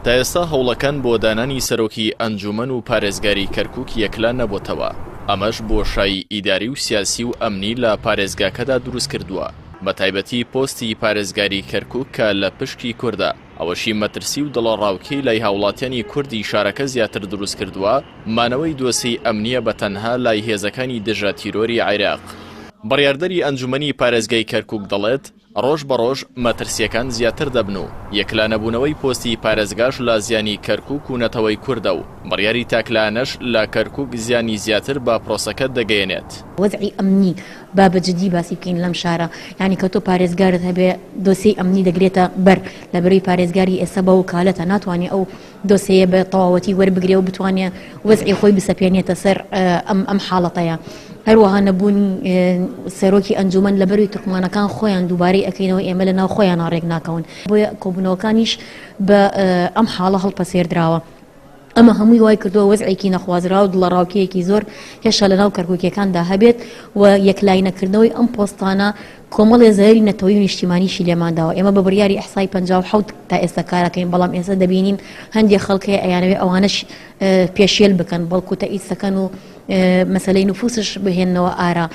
تا ئێستا هەوڵەکان بۆ دانانی سەرۆکی ئەنجومەن و پارێزگاری کەرکووک یەکلا نەبووتەوە. ئەمەش بۆشایی ئیداری و سیاسی و ئەمنی لە پارێزگاکەدا دروست کردووە، بە تایبەتی پۆستی پارێزگاری کەرکووک کە لە پشکی کووردە. ئەوەشی مەترسی و دڵەڕاوکەی لای هاوڵاتیانی کوردی شارەکە زیاتر دروست کردووە، مانەوەی دۆسەی ئەمنیە بە تەنها لای هێزەکانی دژە تیرۆری عێراق. بڕیاردەری ئەنجومەنی پارێزگای کەرکووک دەڵێت ڕۆژ بە ڕۆژ مەترسیەکان زیاتر دەبن و یەکلانەبوونەوەی پۆستی پارێزگاش لە زیانی کەرکووک و نەتەوەی کووردە و بڕیاری تاکلانەش لە کەرکووک زیانی زیاتر بە پرۆسەکە دەگەیەنێت. وەزعی ئەمنی با بەجددی باسی بکەین لەم شارە، یعنی کە تۆ پارێزگارت هەبێ دۆسەی ئەمنی دەگرێتە بەر لەبەرەوەی پارێزگاری ئێستا بە وکالەتە ناتوانێت ئەو دۆسەیە بە تەواوەتی وەربگرێ و بتوانێت وەزعی خۆی بسەپێنێتە سەر ئەم حاڵەتەیە. هەروەها نەبوونی سەرۆکی ئەنجومەن لەبەروی تورکمانەکان خۆیان دووبارەی ئەەکەینەوە ئێمە لە ناو خۆیان ڕێک ناکەون، بۆیە کۆبوونەوەکانیش بە ئەم حاڵە هەڵپەسێردراوە. ئەمە هەمووی وای کردووە وەزعێکی نەخوازرا و دڵەڕاوکەیەکی زۆر هێشتا لە ناو کەرکووکیەکاندا هەبێت و یەکلاینەکردنەوەی ئەم پۆستانە کۆمەڵێ زەهری نەتەوەی و نیشتیمانیشی لێمانداوە. ئێمە بە بڕیاری ئەحسای 57 تا ئێستا کارەکەین، بەڵام ئێستا دەبینین هەندێک خەڵکەیە ئەیانەوێ ئەوانش پێشێل بکەن، بەڵکو تەئید سەکەن و مەسەلەی نفوسش بهێننەوە ئارا.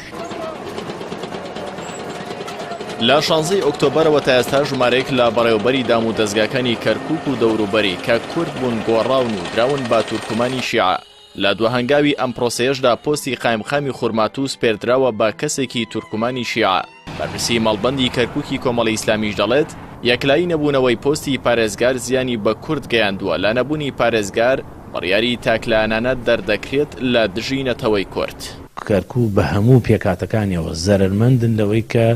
لە 16 ئۆکتۆبرەوە تا ئێستا ژمارەیەک لە بەڕێوەبەری دام و دەستگاکانی کەرکووک و دەوروبەری کە کورد بوون گۆڕاون و دراون با تورکمانی شیعە. لە دووهەنگاوی ئەم پرۆسەیەشدا پۆستی قایمخامی خورماتوو سپێردراوە بە کەسێکی تورکمانی شیعە. بەرپرسی مەڵبەندی کەرکووکی کۆمەڵی ئیسلامیش دەڵێت یەکلایی نەبوونەوەی پۆستی پارێزگار زیانی بە کورد گەیاندووە، لە نەبوونی پارێزگار بڕیاری تاکلانانە دەردەکرێت لە دژی نەتەوەی کورد. کەرکووک بە هەموو پێکاتەکانیەوە زەرمەندن لەوەی کە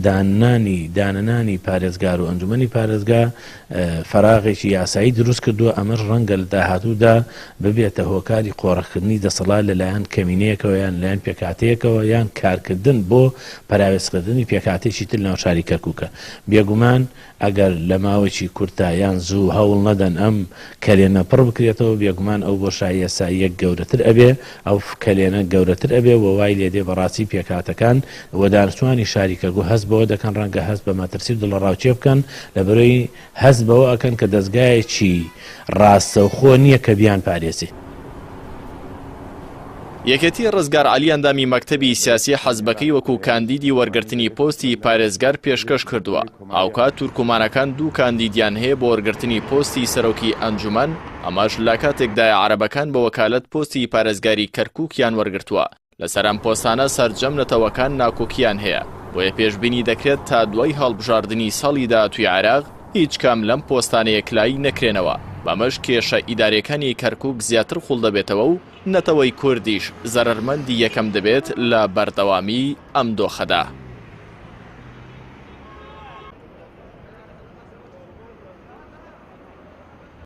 دانانی پارێزگار و ئەنجومەنی پارێزگا فەراغێکی یاسایی دروست کردووە. ئەمەش ڕەنگە لە داهاتوودا ببێتە هۆکاری قۆڕەکردنی دەسەڵات لەلایەن کەمینەیەکەوە یان لەلایەن پێکاتەیەکەوە یان کارکردن بۆ پەراوێزکردنی پێکاتێکی تر ناو شاری کەرکووکە. بێگومان ئەگەر لە ماوەیەکی کورتە یان زوو هەوڵ نەدەن ئەم کەلێنە پڕ بکرێتەوە، بێگومان ئەو بۆشایی یاساییەک گەورەتر ئەبێ، ئەو کەلێنە گەورەتر ئەبێ و وای لێدێ بەڕاستی پێکاتەکان و دانیشتوانی شاری کەرکووک هەست بەوە دەکەن ڕەنگە هەست بە مەترسی و دڵەڕاوچێ بکەن، لەبەرەوەی هەست بەوە ئەکەن کە دەستگایەکی ڕاستەوخۆ نییە کە بیان پارێزی. یەکێتی ڕزگار عەلی ئەندامی مەکتەبی سیاسی حەزبەکەی وەکو کاندیدی وەرگرتنی پۆستی پارێزگار پێشکەش کردووە. ئاوکات تورکمانەکان دوو کاندیدیان هەیە بۆ وەرگرتنی پۆستی سەرۆکی ئەنجومەن، ئەمەش لە کاتێکدای عەرەبەکان بە وەکالەت پۆستی پارێزگاری کەرکووکیان وەرگرتووە. لەسەر ئەم پۆستانە سەرجەم نەتەوەکان ناکۆکیان هەیە، بۆیە پێشبینی دەکرێت تا دوای هەڵبژاردننی ساڵی داهاتووی عێراق هیچ کام لەم پۆستانە یەکلایی نەکرێنەوە. بەمەش کێشە ئیدارەکانی کەرکووک زیاتر خوڵ دەبێتەوە و نەتەوەی کوردیش زەرمەندی یەکەم دەبێت لە بەردەوامی ئەم دۆخەدا.